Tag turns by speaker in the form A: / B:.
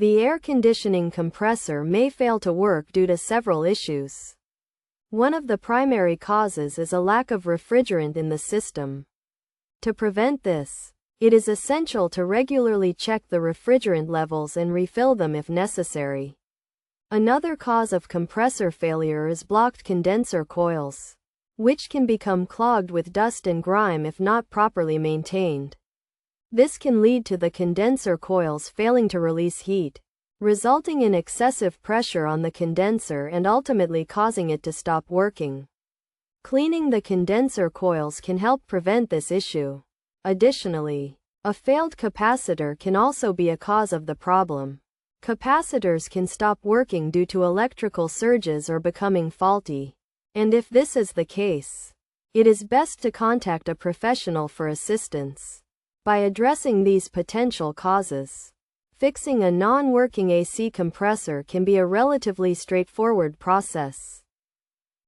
A: The air conditioning compressor may fail to work due to several issues. One of the primary causes is a lack of refrigerant in the system. To prevent this, it is essential to regularly check the refrigerant levels and refill them if necessary. Another cause of compressor failure is blocked condenser coils, which can become clogged with dust and grime if not properly maintained. This can lead to the condenser coils failing to release heat, resulting in excessive pressure on the condenser and ultimately causing it to stop working. Cleaning the condenser coils can help prevent this issue. Additionally, a failed capacitor can also be a cause of the problem. Capacitors can stop working due to electrical surges or becoming faulty. And if this is the case, it is best to contact a professional for assistance. By addressing these potential causes, fixing a non-working AC compressor can be a relatively straightforward process.